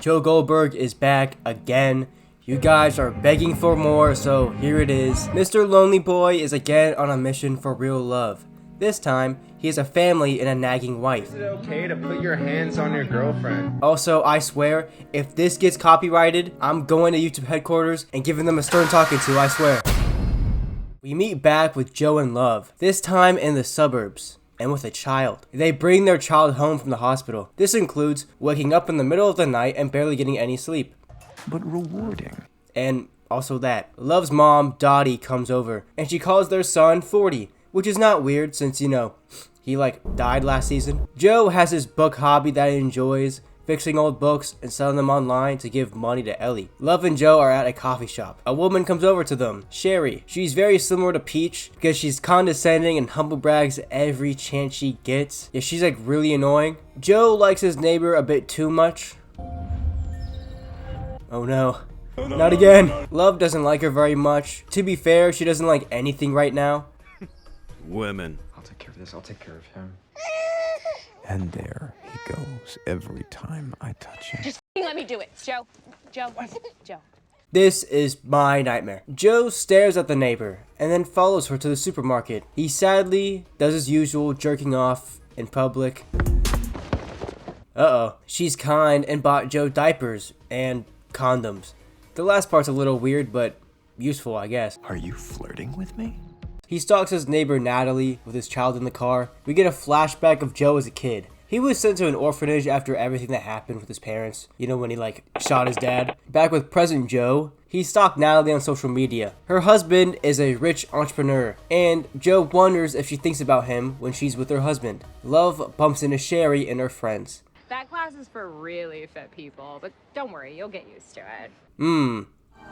Joe Goldberg is back again. You guys are begging for more, so here it is. Mr. Lonely Boy is again on a mission for real love. This time, he has a family and a nagging wife. Is it okay to put your hands on your girlfriend? Also, I swear, if this gets copyrighted, I'm going to YouTube headquarters and giving them a stern talking to, I swear. We meet back with Joe and Love, this time in the suburbs, and with a child. They bring their child home from the hospital. This includes waking up in the middle of the night and barely getting any sleep. But rewarding. And also that. Love's mom, Dottie, comes over, and she calls their son 40, which is not weird since, you know, he died last season. Joe has his book hobby that he enjoys, fixing old books and selling them online to give money to Ellie. Love and Joe are at a coffee shop. A woman comes over to them, Sherry. She's very similar to Peach because she's condescending and humble brags every chance she gets. Yeah, she's really annoying. Joe likes his neighbor a bit too much. Oh no. Not again. Love doesn't like her very much. To be fair, she doesn't like anything right now. Women. I'll take care of this. I'll take care of him. And there he goes every time I touch him. Just let me do it. Joe. Joe. Joe. This is my nightmare. Joe stares at the neighbor and then follows her to the supermarket. He sadly does his usual jerking off in public. Uh-oh. She's kind and bought Joe diapers and condoms. The last part's a little weird, but useful, I guess. Are you flirting with me? He stalks his neighbor Natalie with his child in the car. We get a flashback of Joe as a kid. He was sent to an orphanage after everything that happened with his parents. You know, when he shot his dad. Back with present Joe, he stalked Natalie on social media. Her husband is a rich entrepreneur, and Joe wonders if she thinks about him when she's with her husband. Love bumps into Sherry and her friends. That class is for really fit people, but don't worry, you'll get used to it.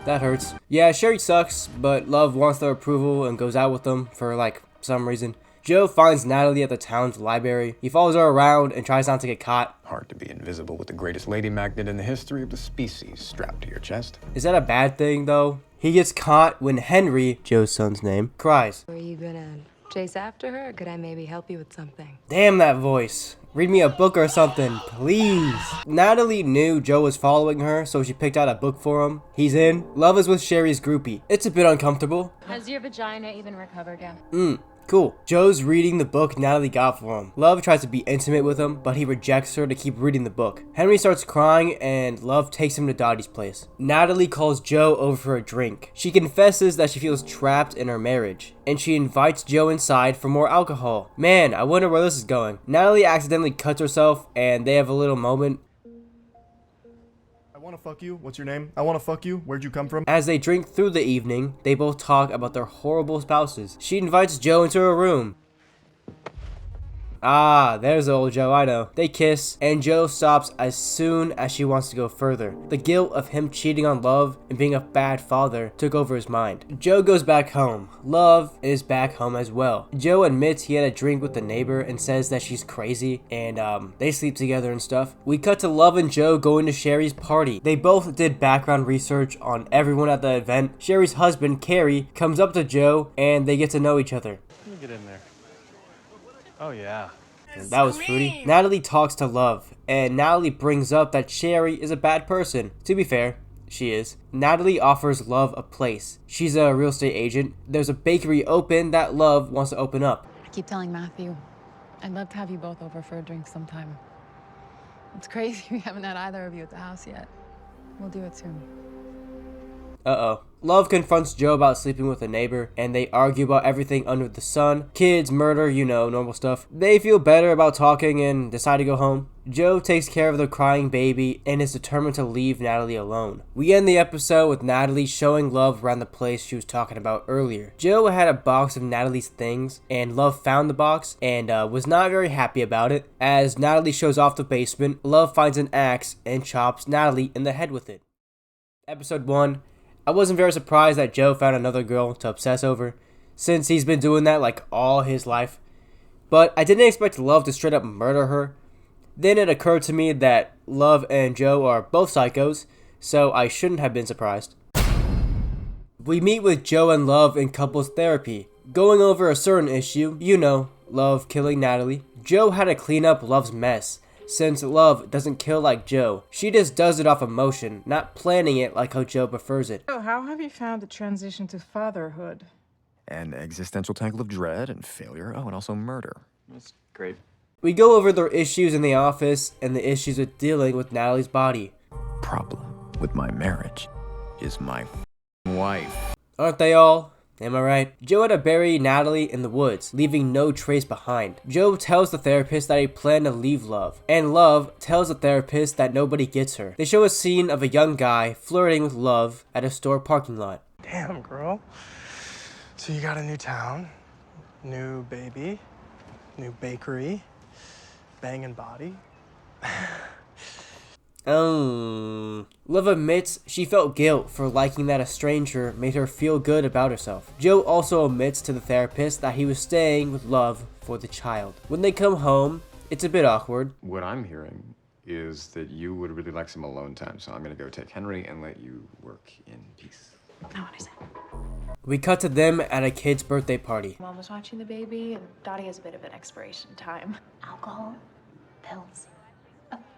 That hurts. Yeah, Sherry sucks, but Love wants their approval and goes out with them for some reason. Joe finds Natalie at the town's library. He follows her around and tries not to get caught. Hard to be invisible with the greatest lady magnet in the history of the species strapped to your chest. Is that a bad thing, though? He gets caught when Henry, Joe's son's name, cries. Are you gonna chase after her, or could I maybe help you with something? Damn that voice. Read me a book or something, please. Natalie knew Joe was following her, so she picked out a book for him. He's in. Love is with Sherry's groupie. It's a bit uncomfortable. Has your vagina even recovered yet? Cool. Joe's reading the book Natalie got for him. Love tries to be intimate with him, but he rejects her to keep reading the book. Henry starts crying, and Love takes him to Dottie's place. Natalie calls Joe over for a drink. She confesses that she feels trapped in her marriage, and she invites Joe inside for more alcohol. Man, I wonder where this is going. Natalie accidentally cuts herself, and they have a little moment. I wanna fuck you. What's your name? I wanna fuck you. Where'd you come from? As they drink through the evening, they both talk about their horrible spouses. She invites Joe into her room. Ah, there's old Joe, I know. They kiss, and Joe stops as soon as she wants to go further. The guilt of him cheating on Love and being a bad father took over his mind. Joe goes back home. Love is back home as well. Joe admits he had a drink with the neighbor and says that she's crazy, and they sleep together and stuff. We cut to Love and Joe going to Sherry's party. They both did background research on everyone at the event. Sherry's husband, Carrie, comes up to Joe, and they get to know each other. Let me get in there. Oh yeah. That was fruity. Natalie talks to Love, and Natalie brings up that Sherry is a bad person. To be fair, she is. Natalie offers Love a place. She's a real estate agent. There's a bakery open that Love wants to open up. I keep telling Matthew, I'd love to have you both over for a drink sometime. It's crazy we haven't had either of you at the house yet. We'll do it soon. Uh-oh. Love confronts Joe about sleeping with a neighbor, and they argue about everything under the sun. Kids, murder, you know, normal stuff. They feel better about talking and decide to go home. Joe takes care of the crying baby and is determined to leave Natalie alone. We end the episode with Natalie showing Love around the place she was talking about earlier. Joe had a box of Natalie's things, and Love found the box and was not very happy about it. As Natalie shows off the basement, Love finds an axe and chops Natalie in the head with it. Episode 1. I wasn't very surprised that Joe found another girl to obsess over, since he's been doing that all his life. But I didn't expect Love to straight up murder her. Then it occurred to me that Love and Joe are both psychos, so I shouldn't have been surprised. We meet with Joe and Love in couples therapy, going over a certain issue, you know, Love killing Natalie. Joe had to clean up Love's mess. since Love doesn't kill like Joe. She just does it off emotion, not planning it like how Joe prefers it. So how have you found the transition to fatherhood? An existential tangle of dread and failure. Oh, and also murder. That's great. We go over their issues in the office and the issues with dealing with Natalie's body. Problem with my marriage is my wife. Aren't they all? Am I right? Joe had to bury Natalie in the woods, leaving no trace behind. Joe tells the therapist that he planned to leave Love, and Love tells the therapist that nobody gets her. They show a scene of a young guy flirting with Love at a store parking lot. Damn, girl. So you got a new town, new baby, new bakery, banging body. Love admits she felt guilt for liking that a stranger made her feel good about herself. Joe also admits to the therapist that he was staying with Love for the child. When they come home, it's a bit awkward. What I'm hearing is that you would really like some alone time, so I'm gonna go take Henry and let you work in peace. Oh, what is it? We cut to them at a kid's birthday party. Mom was watching the baby, and Dottie has a bit of an expiration time. Alcohol, pills.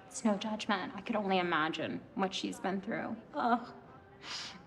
It's no judgment. I could only imagine what she's been through. Ugh,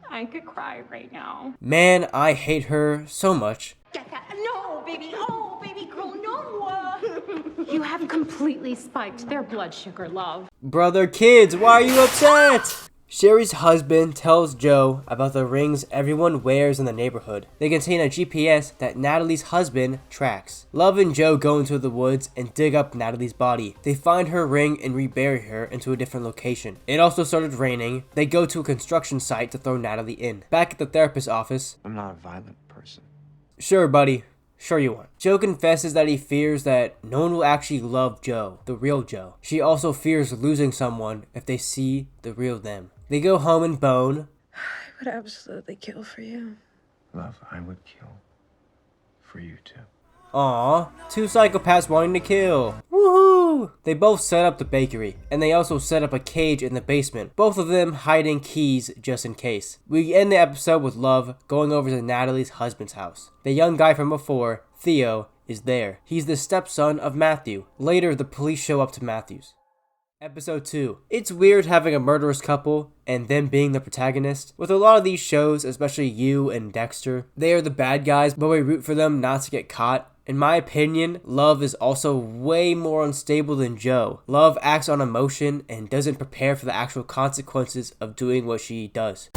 I could cry right now. Man, I hate her so much. Get that. No, baby. Oh, baby girl, no. You have completely spiked their blood sugar, Love. Brother, kids, why are you upset? Sherry's husband tells Joe about the rings everyone wears in the neighborhood. They contain a GPS that Natalie's husband tracks. Love and Joe go into the woods and dig up Natalie's body. They find her ring and rebury her into a different location. It also started raining. They go to a construction site to throw Natalie in. Back at the therapist's office. I'm not a violent person. Sure, buddy. Sure you aren't. Joe confesses that he fears that no one will actually love Joe, the real Joe. She also fears losing someone if they see the real them. They go home and bone. I would absolutely kill for you. Love, I would kill for you too. Aww, two psychopaths wanting to kill. Woohoo! They both set up the bakery, and they also set up a cage in the basement, both of them hiding keys just in case. We end the episode with Love going over to Natalie's husband's house. The young guy from before, Theo, is there. He's the stepson of Matthew. Later, the police show up to Matthew's. Episode 2. It's weird having a murderous couple and them being the protagonist. With a lot of these shows, especially You and Dexter, they are the bad guys, but we root for them not to get caught. In my opinion, Love is also way more unstable than Joe. Love acts on emotion and doesn't prepare for the actual consequences of doing what she does.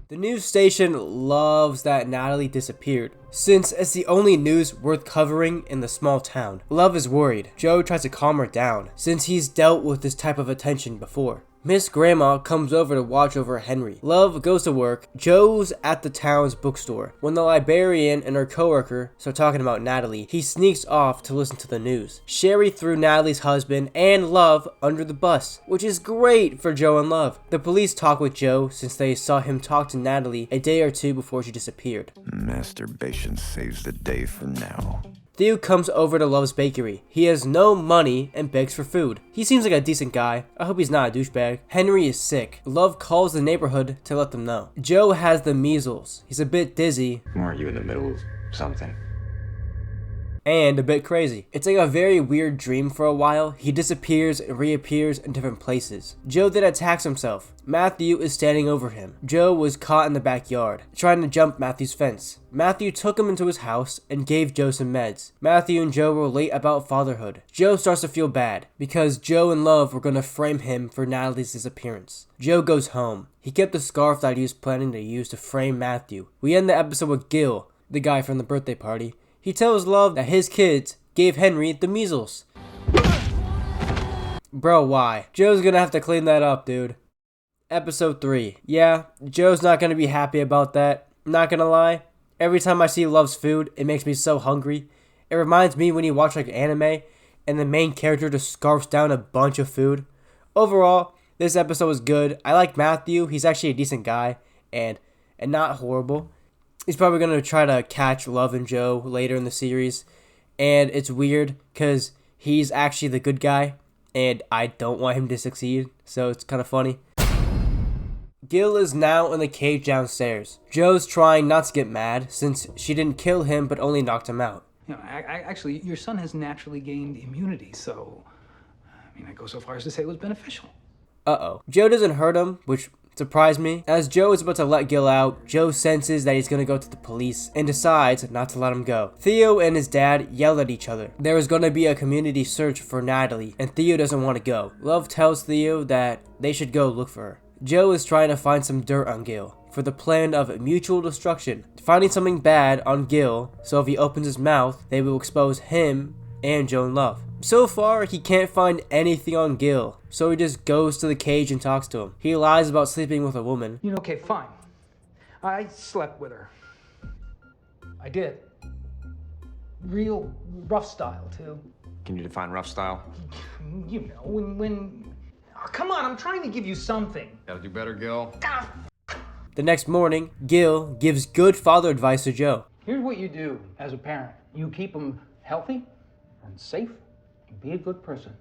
The news station loves that Natalie disappeared, since it's the only news worth covering in the small town. Love is worried. Joe tries to calm her down, since he's dealt with this type of attention before. Miss Grandma comes over to watch over Henry. Love goes to work. Joe's at the town's bookstore. When the librarian and her coworker start talking about Natalie, he sneaks off to listen to the news. Sherry threw Natalie's husband and Love under the bus, which is great for Joe and Love. The police talk with Joe since they saw him talk to Natalie a day or two before she disappeared. Masturbation saves the day for now. Theo comes over to Love's bakery. He has no money and begs for food. He seems like a decent guy. I hope he's not a douchebag. Henry is sick. Love calls the neighborhood to let them know. Joe has the measles. He's a bit dizzy. Or are you in the middle of something? And a bit crazy. It's like a very weird dream for a while. He disappears and reappears in different places. Joe then attacks himself. Matthew is standing over him. Joe was caught in the backyard, trying to jump Matthew's fence. Matthew took him into his house and gave Joe some meds. Matthew and Joe relate about fatherhood. Joe starts to feel bad, because Joe and Love were going to frame him for Natalie's disappearance. Joe goes home. He kept the scarf that he was planning to use to frame Matthew. We end the episode with Gil, the guy from the birthday party. He tells Love that his kids gave Henry the measles. Bro, why? Joe's gonna have to clean that up, dude. Episode 3. Yeah, Joe's not gonna be happy about that. Not gonna lie. Every time I see Love's food, it makes me so hungry. It reminds me when you watch like anime and the main character just scarfs down a bunch of food. Overall, this episode was good. I like Matthew. He's actually a decent guy and not horrible. He's probably going to try to catch Love and Joe later in the series. And it's weird because he's actually the good guy. And I don't want him to succeed. So it's kind of funny. Gil is now in the cage downstairs. Joe's trying not to get mad since she didn't kill him but only knocked him out. You know, actually, your son has naturally gained immunity. So I mean, I go so far as to say it was beneficial. Uh-oh. Joe doesn't hurt him, which surprised me. As Joe is about to let Gil out, Joe senses that he's gonna go to the police and decides not to let him go. Theo and his dad yell at each other. There is gonna be a community search for Natalie, and Theo doesn't want to go. Love tells Theo that they should go look for her. Joe is trying to find some dirt on Gil for the plan of mutual destruction, finding something bad on Gil, so if he opens his mouth, they will expose him and Joe and Love. So far, he can't find anything on Gil, so he just goes to the cage and talks to him. He lies about sleeping with a woman. You know, okay, fine. I slept with her. I did. Real rough style, too. Can you define rough style? You know, when... Oh, come on, I'm trying to give you something. Gotta do better, Gil. The next morning, Gil gives good father advice to Joe. Here's what you do as a parent. You keep them healthy and safe. Be a good person.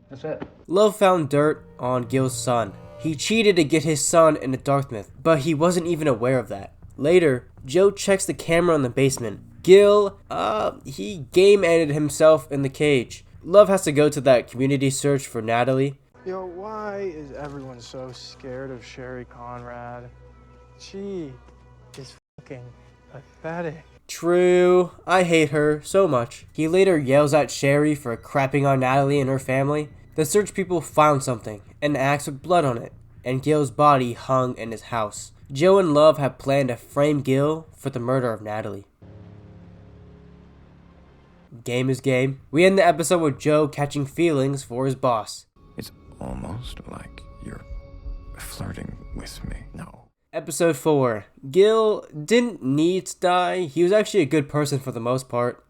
That's it. Love found dirt on Gil's son. He cheated to get his son into Dartmouth, but he wasn't even aware of that. Later, Joe checks the camera in the basement. Gil, he game-ended himself in the cage. Love has to go to that community search for Natalie. Yo, why is everyone so scared of Sherry Conrad? She is fucking pathetic. True, I hate her so much. He later yells at Sherry for crapping on Natalie and her family. The search people found something, an axe with blood on it, and Gil's body hung in his house. Joe and Love have planned to frame Gil for the murder of Natalie. Game is game. We end the episode with Joe catching feelings for his boss. It's almost like you're flirting with me. No. Episode 4. Gil didn't need to die. He was actually a good person for the most part.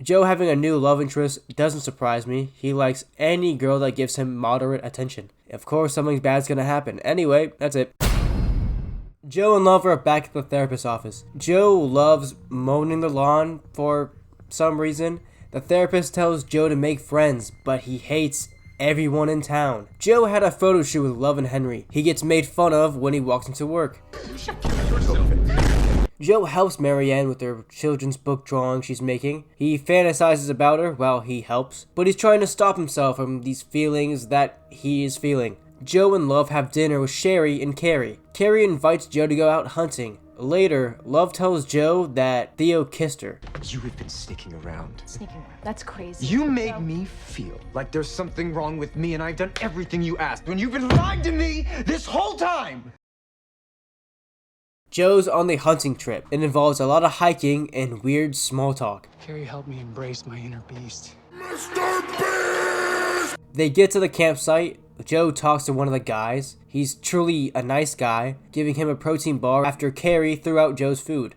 Joe having a new love interest doesn't surprise me. He likes any girl that gives him moderate attention. Of course, something bad's gonna happen. Anyway, that's it. Joe and Love are back at the therapist's office. Joe loves mowing the lawn for some reason. The therapist tells Joe to make friends, but he hates everyone in town. Joe had a photo shoot with Love and Henry. He gets made fun of when he walks into work. Joe helps Marianne with their children's book drawing she's making. He fantasizes about her while he helps, but he's trying to stop himself from these feelings that he is feeling. Joe and Love have dinner with Sherry and Carrie. Carrie invites Joe to go out hunting. Later, Love tells Joe that Theo kissed her. You have been sneaking around. Sneaking around. That's crazy. You made me feel like there's something wrong with me, and I've done everything you asked when you've been lying to me this whole time! Joe's on the hunting trip. It involves a lot of hiking and weird small talk. Carrie helped me embrace my inner beast. They get to the campsite. Joe talks to one of the guys. He's truly a nice guy, giving him a protein bar after Carrie threw out Joe's food.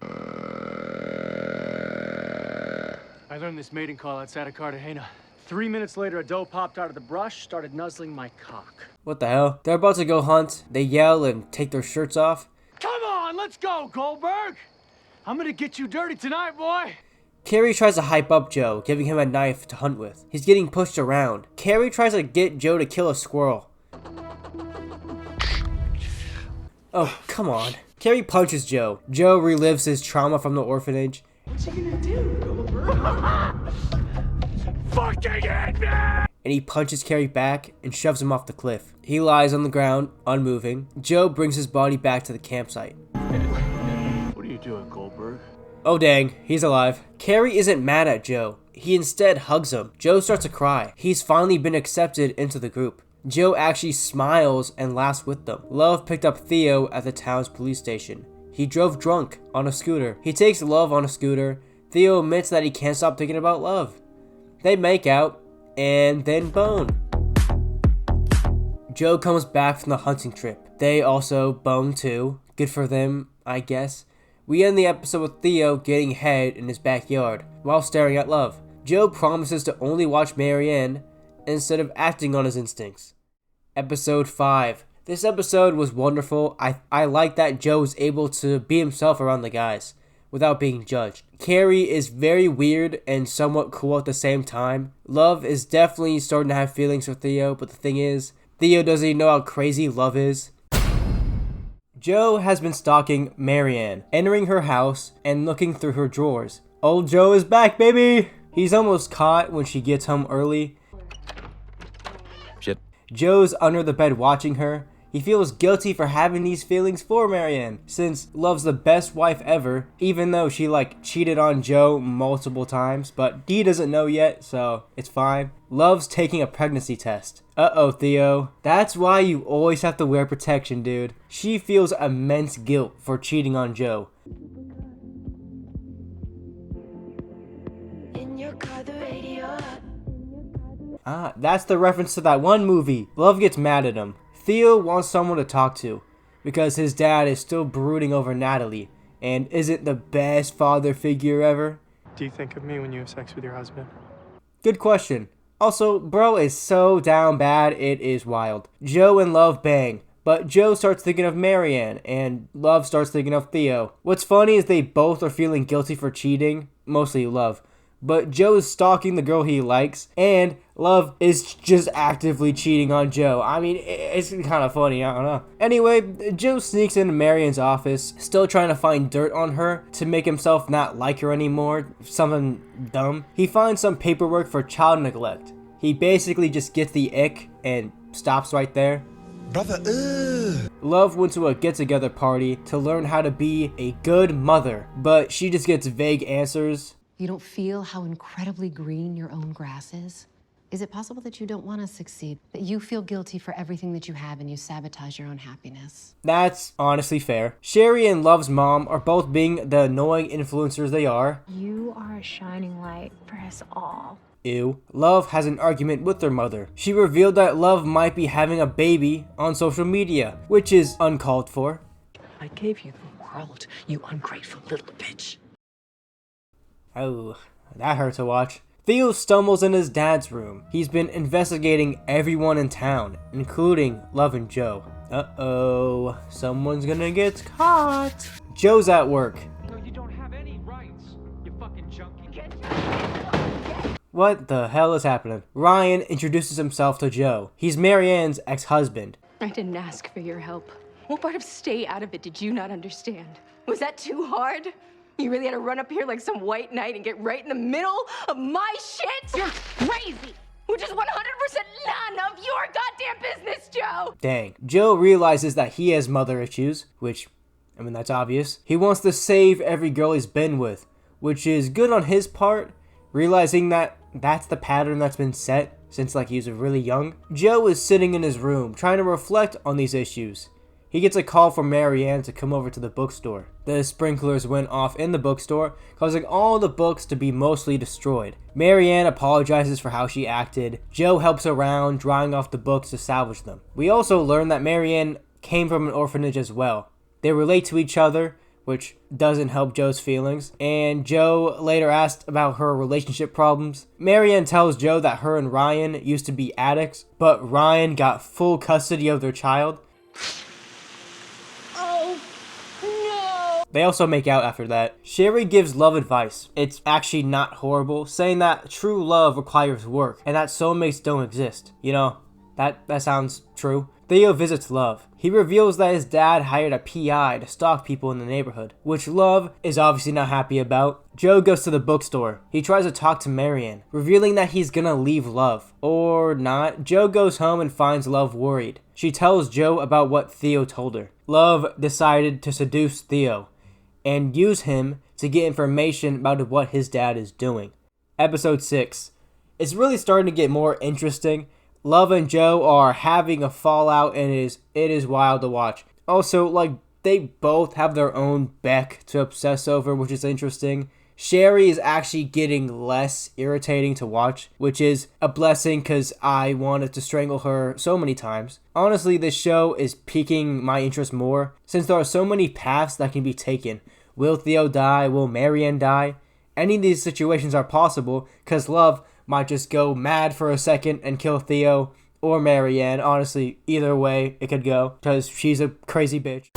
I learned this mating call outside of Cartagena. 3 minutes later, a doe popped out of the brush, started nuzzling my cock. What the hell? They're about to go hunt. They yell and take their shirts off. Come on, let's go, Goldberg! I'm gonna get you dirty tonight, boy! Carrie tries to hype up Joe, giving him a knife to hunt with. He's getting pushed around. Carrie tries to get Joe to kill a squirrel. Oh, come on. Carrie punches Joe. Joe relives his trauma from the orphanage. What you gonna do, Goldberg? Fucking hit me! And he punches Carrie back and shoves him off the cliff. He lies on the ground, unmoving. Joe brings his body back to the campsite. What are you doing, Goldberg? Oh dang, he's alive. Carrie isn't mad at Joe. He instead hugs him. Joe starts to cry. He's finally been accepted into the group. Joe actually smiles and laughs with them. Love picked up Theo at the town's police station. He drove drunk on a scooter. He takes Love on a scooter. Theo admits that he can't stop thinking about Love. They make out and then bone. Joe comes back from the hunting trip. They also bone too. Good for them, I guess. We end the episode with Theo getting head in his backyard while staring at Love. Joe promises to only watch Marianne instead of acting on his instincts. Episode 5. This episode was wonderful. I like that Joe was able to be himself around the guys without being judged. Carrie is very weird and somewhat cool at the same time. Love is definitely starting to have feelings for Theo, but the thing is, Theo doesn't even know how crazy Love is. Joe has been stalking Marianne, entering her house and looking through her drawers. Old Joe is back, baby! He's almost caught when she gets home early. Joe's under the bed watching her. He feels guilty for having these feelings for Marianne, since Love's the best wife ever, even though she cheated on Joe multiple times, but he doesn't know yet, so it's fine. Love's taking a pregnancy test. Uh-oh, Theo. That's why you always have to wear protection, dude. She feels immense guilt for cheating on Joe. Ah, that's the reference to that one movie. Love gets mad at him. Theo wants someone to talk to, because his dad is still brooding over Natalie, and isn't the best father figure ever. Do you think of me when you have sex with your husband? Good question. Also, bro is so down bad, it is wild. Joe and Love bang, but Joe starts thinking of Marianne, and Love starts thinking of Theo. What's funny is they both are feeling guilty for cheating, mostly Love. But Joe is stalking the girl he likes, and Love is just actively cheating on Joe. I mean, it's kind of funny, I don't know. Anyway, Joe sneaks into Marianne's office, still trying to find dirt on her to make himself not like her anymore, something dumb. He finds some paperwork for child neglect. He basically just gets the ick and stops right there. Brother, Love went to a get-together party to learn how to be a good mother, but she just gets vague answers. You don't feel how incredibly green your own grass is? Is it possible that you don't want to succeed? That you feel guilty for everything that you have and you sabotage your own happiness? That's honestly fair. Sherry and Love's mom are both being the annoying influencers they are. You are a shining light for us all. Ew. Love has an argument with her mother. She revealed that Love might be having a baby on social media, which is uncalled for. I gave you the world, you ungrateful little bitch. Oh, that hurt to watch. Theo stumbles in his dad's room. He's been investigating everyone in town, including Love and Joe. Uh-oh, someone's gonna get caught. Joe's at work. No, you don't have any rights, you fucking junkie. What the hell is happening? Ryan introduces himself to Joe. He's Marianne's ex-husband. I didn't ask for your help. What part of stay out of it did you not understand? Was that too hard? You really had to run up here like some white knight and get right in the middle of my shit? You're crazy! Which is 100% none of your goddamn business, Joe! Dang. Joe realizes that he has mother issues, which, I mean, that's obvious. He wants to save every girl he's been with, which is good on his part, realizing that that's the pattern that's been set since he was really young. Joe is sitting in his room trying to reflect on these issues. He gets a call from Marianne to come over to the bookstore. The sprinklers went off in the bookstore, causing all the books to be mostly destroyed. Marianne apologizes for how she acted. Joe helps around, drying off the books to salvage them. We also learn that Marianne came from an orphanage as well. They relate to each other, which doesn't help Joe's feelings, and Joe later asked about her relationship problems. Marianne tells Joe that her and Ryan used to be addicts, but Ryan got full custody of their child. They also make out after that. Sherry gives Love advice. It's actually not horrible, saying that true love requires work, and that soulmates don't exist. You know, that sounds true. Theo visits Love. He reveals that his dad hired a PI to stalk people in the neighborhood, which Love is obviously not happy about. Joe goes to the bookstore. He tries to talk to Marianne, revealing that he's gonna leave Love. Or not. Joe goes home and finds Love worried. She tells Joe about what Theo told her. Love decided to seduce Theo and use him to get information about what his dad is doing. Episode 6. It's really starting to get more interesting. Love and Joe are having a fallout, and it is wild to watch. Also, they both have their own Beck to obsess over, which is interesting. Sherry is actually getting less irritating to watch, which is a blessing because I wanted to strangle her so many times. Honestly, this show is piquing my interest more, since there are so many paths that can be taken. Will Theo die? Will Marianne die? Any of these situations are possible, because Love might just go mad for a second and kill Theo or Marianne. Honestly, either way it could go, because she's a crazy bitch.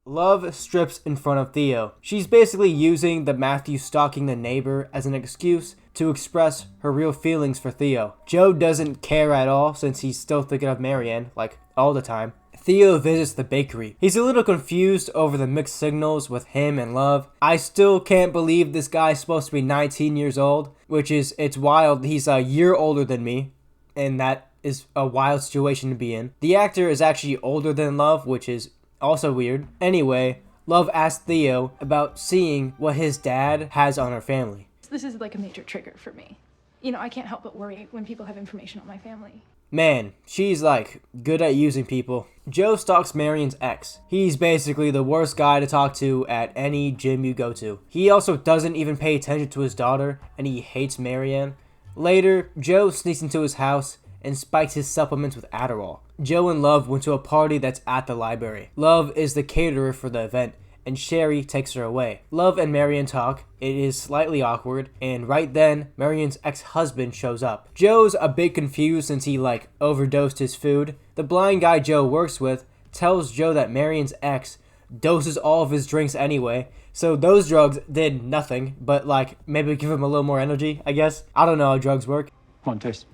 Love strips in front of Theo. She's basically using the Matthew stalking the neighbor as an excuse to express her real feelings for Theo. Joe doesn't care at all, since he's still thinking of Marianne, all the time. Theo visits the bakery. He's a little confused over the mixed signals with him and Love. I still can't believe this guy's supposed to be 19 years old, it's wild. He's a year older than me, and that is a wild situation to be in. The actor is actually older than Love, which is also weird. Anyway, Love asks Theo about seeing what his dad has on her family. This is like a major trigger for me. You know, I can't help but worry when people have information on my family. Man, she's like good at using people. Joe stalks Marion's ex. He's basically the worst guy to talk to at any gym you go to. He also doesn't even pay attention to his daughter, and he hates Marianne. Later, Joe sneaks into his house and spikes his supplements with Adderall. Joe and Love went to a party that's at the library. Love is the caterer for the event, and Sherry takes her away. Love and Marianne talk. It is slightly awkward, and right then, Marianne's ex-husband shows up. Joe's a bit confused since he overdosed his food. The blind guy Joe works with tells Joe that Marianne's ex doses all of his drinks anyway, so those drugs did nothing, but maybe give him a little more energy, I guess. I don't know how drugs work. One taste.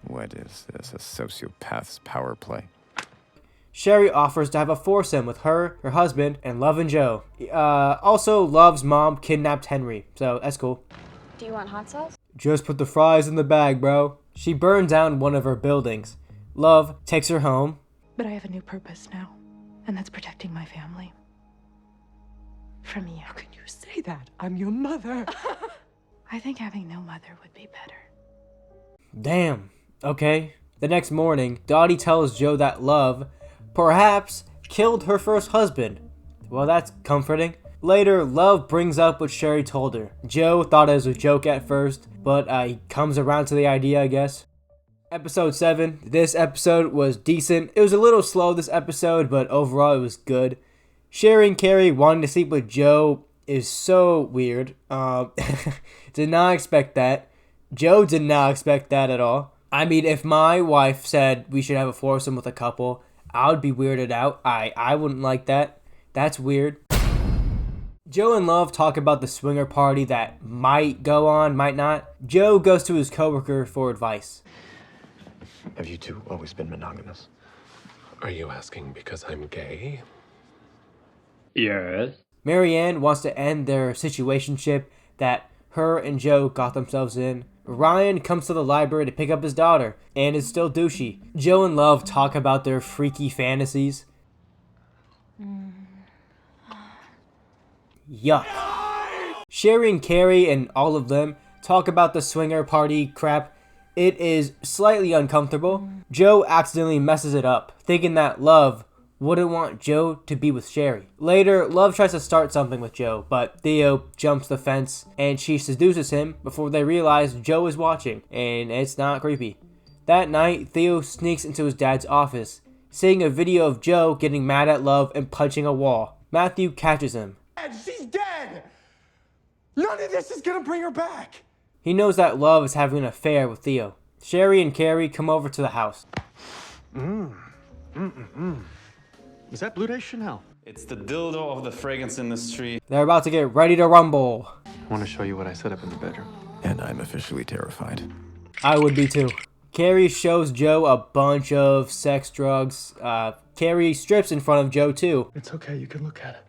What is this? A sociopath's power play? Sherry offers to have a foursome with her husband, and Love and Joe. Also, Love's mom kidnapped Henry, so that's cool. Do you want hot sauce? Just put the fries in the bag, bro. She burned down one of her buildings. Love takes her home. But I have a new purpose now, and that's protecting my family. From you. How can you say that? I'm your mother. I think having no mother would be better. Damn. Okay. The next morning, Dottie tells Joe that Love perhaps killed her first husband. Well, that's comforting. Later, Love brings up what Sherry told her. Joe thought it was a joke at first, but he comes around to the idea, I guess. Episode 7. This episode was decent. It was a little slow this episode, but overall it was good. Sherry and Carrie wanting to sleep with Joe is so weird. Did not expect that. Joe did not expect that at all. I mean, if my wife said we should have a foursome with a couple, I would be weirded out. I wouldn't like that. That's weird. Joe and Love talk about the swinger party that might go on, might not. Joe goes to his coworker for advice. Have you two always been monogamous? Are you asking because I'm gay? Yes. Marianne wants to end their situationship that her and Joe got themselves in. Ryan comes to the library to pick up his daughter, and is still douchey. Joe and Love talk about their freaky fantasies. Yuck. Sherry and Carrie and all of them talk about the swinger party crap. It is slightly uncomfortable. Joe accidentally messes it up, thinking that Love wouldn't want Joe to be with Sherry. Later, Love tries to start something with Joe, but Theo jumps the fence and she seduces him before they realize Joe is watching, and it's not creepy. That night, Theo sneaks into his dad's office, seeing a video of Joe getting mad at Love and punching a wall. Matthew catches him. She's dead! None of this is gonna bring her back! He knows that Love is having an affair with Theo. Sherry and Carrie come over to the house. Is that Blue Day Chanel? It's the dildo of the fragrance industry. They're about to get ready to rumble. I want to show you what I set up in the bedroom. And I'm officially terrified. I would be too. Carrie shows Joe a bunch of sex drugs. Carrie strips in front of Joe too. It's okay, you can look at it.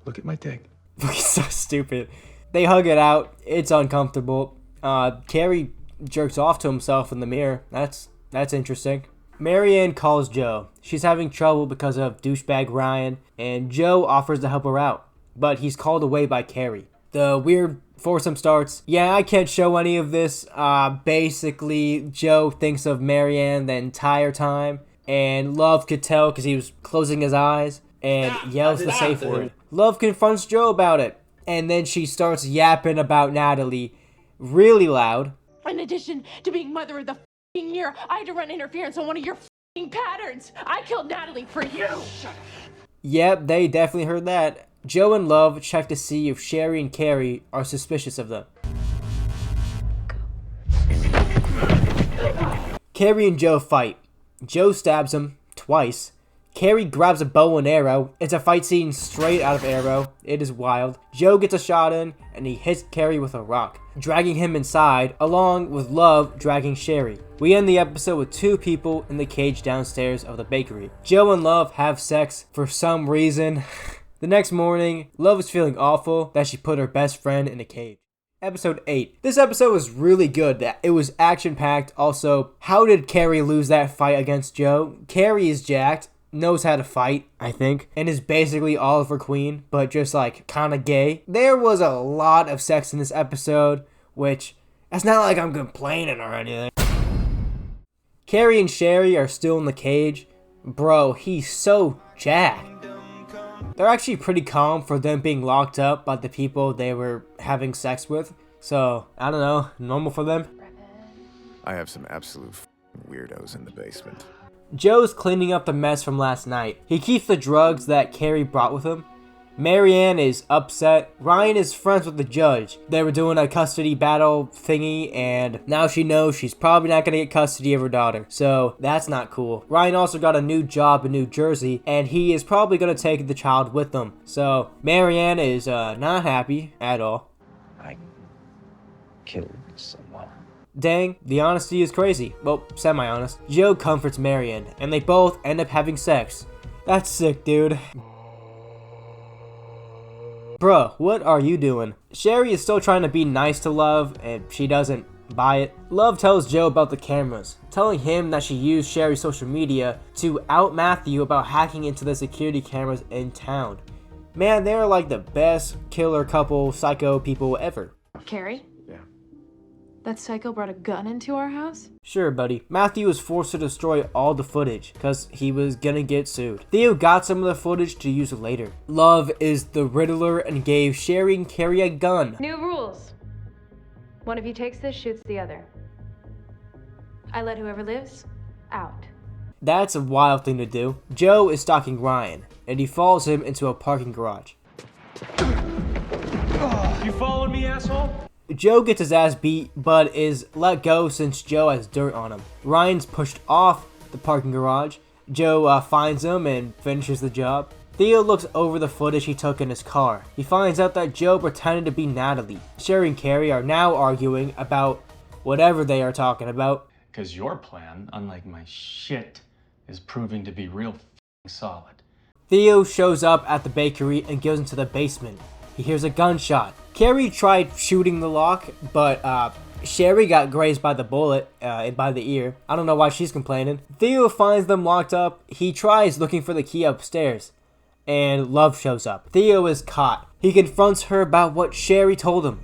Look at my dick. He's so stupid. They hug it out. It's uncomfortable. Carrie jerks off to himself in the mirror. That's interesting. Marianne calls Joe. She's having trouble because of douchebag Ryan, and Joe offers to help her out, but he's called away by Carrie. The weird foursome starts. Yeah, I can't show any of this. Basically, Joe thinks of Marianne the entire time, and Love could tell because he was closing his eyes, and yells the safe word. Love confronts Joe about it, and then she starts yapping about Natalie really loud. In addition to being mother of the year, I had to run interference on one of your patterns. I killed Natalie for you. Yep, they definitely heard that. Joe and Love check to see if Sherry and Carrie are suspicious of them. Carrie and Joe fight. Joe stabs him twice. Carrie grabs a bow and arrow. It's a fight scene straight out of Arrow. It is wild. Joe gets a shot in, and he hits Carrie with a rock, dragging him inside, along with Love dragging Sherry. We end the episode with two people in the cage downstairs of the bakery. Joe and Love have sex for some reason. The next morning, Love is feeling awful that she put her best friend in a cage. Episode 8. This episode was really good. It was action-packed. Also, how did Carrie lose that fight against Joe? Carrie is jacked, knows how to fight, I think, and is basically Oliver Queen, but just like kind of gay. There was a lot of sex in this episode, which, it's not like I'm complaining or anything. Carrie and Sherry are still in the cage. Bro, he's so jacked. They're actually pretty calm for them being locked up by the people they were having sex with. So, I don't know, normal for them. I have some absolute weirdos in the basement. Joe's cleaning up the mess from last night. He keeps the drugs that Carrie brought with him. Marianne is upset. Ryan is friends with the judge. They were doing a custody battle thingy, and now she knows she's probably not going to get custody of her daughter. So that's not cool. Ryan also got a new job in New Jersey, and he is probably going to take the child with them. So Marianne is not happy at all. I killed someone. Dang, the honesty is crazy. Well, semi-honest. Joe comforts Marianne, and they both end up having sex. That's sick, dude. Bruh, what are you doing? Sherry is still trying to be nice to Love, and she doesn't buy it. Love tells Joe about the cameras, telling him that she used Sherry's social media to out Matthew about hacking into the security cameras in town. Man, they're like the best killer couple, psycho people ever. Carrie? Yeah. That psycho brought a gun into our house? Sure, buddy. Matthew was forced to destroy all the footage because he was gonna get sued. Theo got some of the footage to use later. Love is the Riddler and gave Sherry and Carrie a gun. New rules. One of you takes this, shoots the other. I let whoever lives out. That's a wild thing to do. Joe is stalking Ryan, and he follows him into a parking garage. You following me, asshole? Joe gets his ass beat, but is let go since Joe has dirt on him. Ryan's pushed off the parking garage. Joe finds him and finishes the job. Theo looks over the footage he took in his car. He finds out that Joe pretended to be Natalie. Sherry and Carrie are now arguing about whatever they are talking about. Because your plan, unlike my shit, is proving to be real solid. Theo shows up at the bakery and goes into the basement. He hears a gunshot. Carrie tried shooting the lock, but Sherry got grazed by the bullet by the ear. I don't know why she's complaining. Theo finds them locked up. He tries looking for the key upstairs, and Love shows up. Theo is caught. He confronts her about what Sherry told him.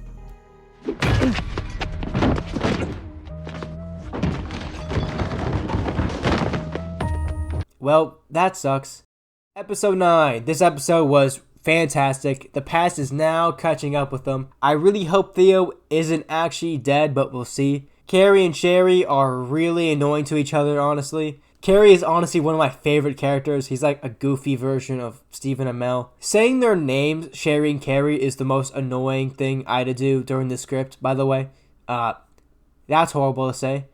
Well, that sucks. Episode 9. This episode was fantastic. The past is now catching up with them. I really hope Theo isn't actually dead, but we'll see. Carrie and Sherry are really annoying to each other, honestly. Carrie is honestly one of my favorite characters. He's like a goofy version of Stephen Amell. Saying their names, Sherry and Carrie, is the most annoying thing I had to do during the script, by the way. That's horrible to say.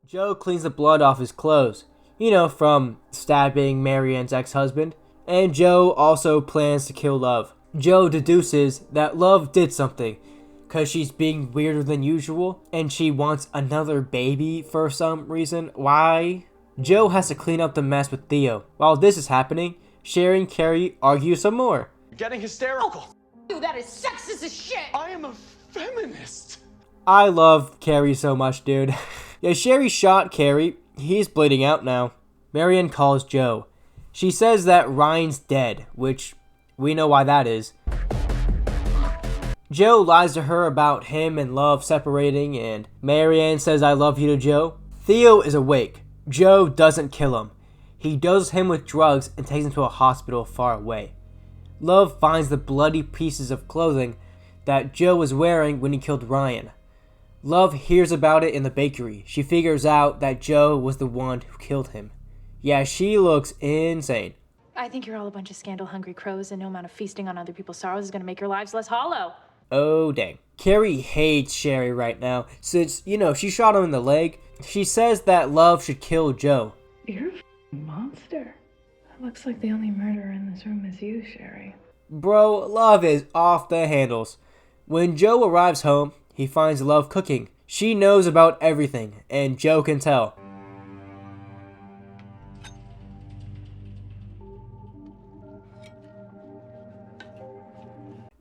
Joe cleans the blood off his clothes. You know, from stabbing Marianne's ex-husband. And Joe also plans to kill Love. Joe deduces that Love did something because she's being weirder than usual and she wants another baby for some reason. Why? Joe has to clean up the mess with Theo. While this is happening, Sherry and Carrie argue some more. You're getting hysterical. You, that is sexist as shit. I am a feminist. I love Carrie so much, dude. Yeah, Sherry shot Carrie. He's bleeding out now. Marianne calls Joe. She says that Ryan's dead, which we know why that is. Joe lies to her about him and Love separating, and Marianne says I love you to Joe. Theo is awake. Joe doesn't kill him. He doses him with drugs and takes him to a hospital far away. Love finds the bloody pieces of clothing that Joe was wearing when he killed Ryan. Love hears about it in the bakery. She figures out that Joe was the one who killed him. Yeah, she looks insane. I think you're all a bunch of scandal-hungry crows, and no amount of feasting on other people's sorrows is going to make your lives less hollow. Oh, dang. Carrie hates Sherry right now, since, you know, she shot him in the leg. She says that Love should kill Joe. You're a monster. It looks like the only murderer in this room is you, Sherry. Bro, Love is off the handles. When Joe arrives home, he finds Love cooking. She knows about everything, and Joe can tell.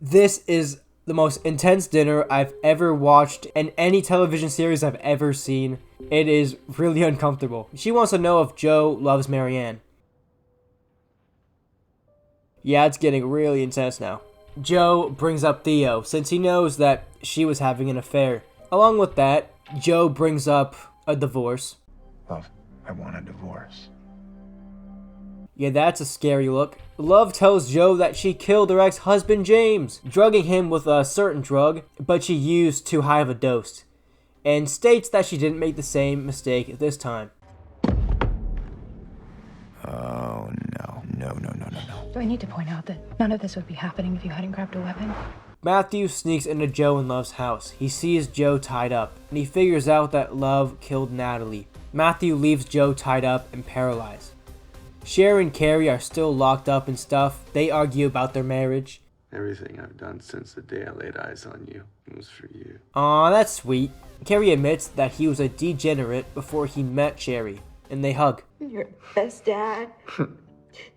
This is the most intense dinner I've ever watched in any television series I've ever seen. It is really uncomfortable. She wants to know if Joe loves Marianne. Yeah, it's getting really intense now. Joe brings up Theo since he knows that she was having an affair. Along with that, Joe brings up a divorce. Love, I want a divorce. Yeah, that's a scary look. Love tells Joe that she killed her ex-husband James, drugging him with a certain drug, but she used too high of a dose, and states that she didn't make the same mistake this time. Oh, no. No. Do I need to point out that none of this would be happening if you hadn't grabbed a weapon? Matthew sneaks into Joe and Love's house. He sees Joe tied up, and he figures out that Love killed Natalie. Matthew leaves Joe tied up and paralyzed. Cher and Carrie are still locked up and stuff. They argue about their marriage. Everything I've done since the day I laid eyes on you was for you. Aw, that's sweet. Carrie admits that he was a degenerate before he met Sherry, and they hug. You're the best dad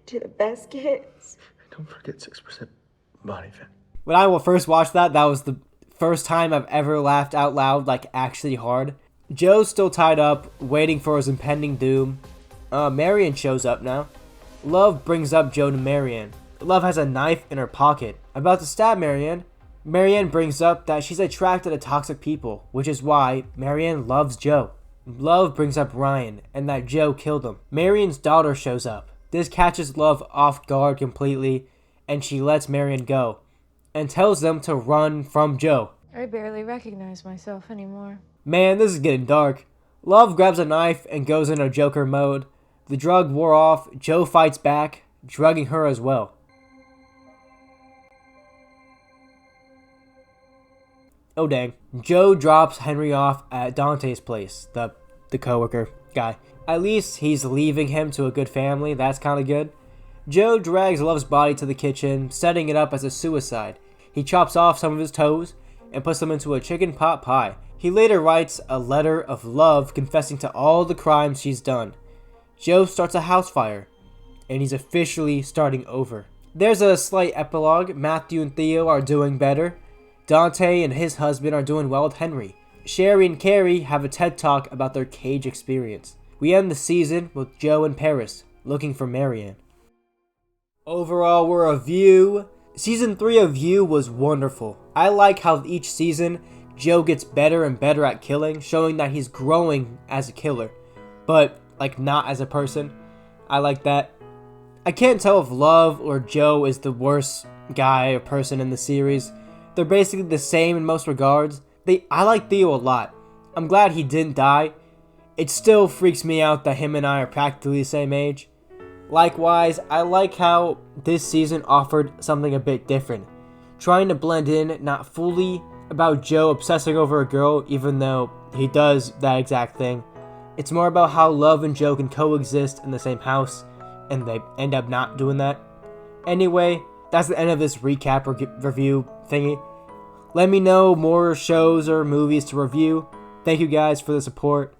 to the best kids. Don't forget 6% body fat. When I first watched that was the first time I've ever laughed out loud, like actually hard. Joe's still tied up, waiting for his impending doom. Marianne shows up now. Love brings up Joe to Marianne. Love has a knife in her pocket, about to stab Marianne. Marianne brings up that she's attracted to toxic people, which is why Marianne loves Joe. Love brings up Ryan, and that Joe killed him. Marianne's daughter shows up. This catches Love off guard completely, and she lets Marianne go, and tells them to run from Joe. I barely recognize myself anymore. Man, this is getting dark. Love grabs a knife and goes into Joker mode. The drug wore off, Joe fights back, drugging her as well. Oh dang. Joe drops Henry off at Dante's place, the coworker guy. At least he's leaving him to a good family, that's kinda good. Joe drags Love's body to the kitchen, setting it up as a suicide. He chops off some of his toes and puts them into a chicken pot pie. He later writes a letter of love confessing to all the crimes she's done. Joe starts a house fire, and he's officially starting over. There's a slight epilogue. Matthew and Theo are doing better. Dante and his husband are doing well with Henry. Sherry and Carrie have a TED Talk about their cage experience. We end the season with Joe in Paris, looking for Marianne. Overall review. Season 3 of You was wonderful. I like how each season, Joe gets better and better at killing, showing that he's growing as a killer. But like not as a person. I like that. I can't tell if Love or Joe is the worst guy or person in the series. They're basically the same in most regards. I like Theo a lot. I'm glad he didn't die. It still freaks me out that him and I are practically the same age. Likewise, I like how this season offered something a bit different. Trying to blend in, not fully, about Joe obsessing over a girl even though he does that exact thing. It's more about how Love and Joe can coexist in the same house, and they end up not doing that. Anyway, that's the end of this recap review thingy. Let me know more shows or movies to review. Thank you guys for the support.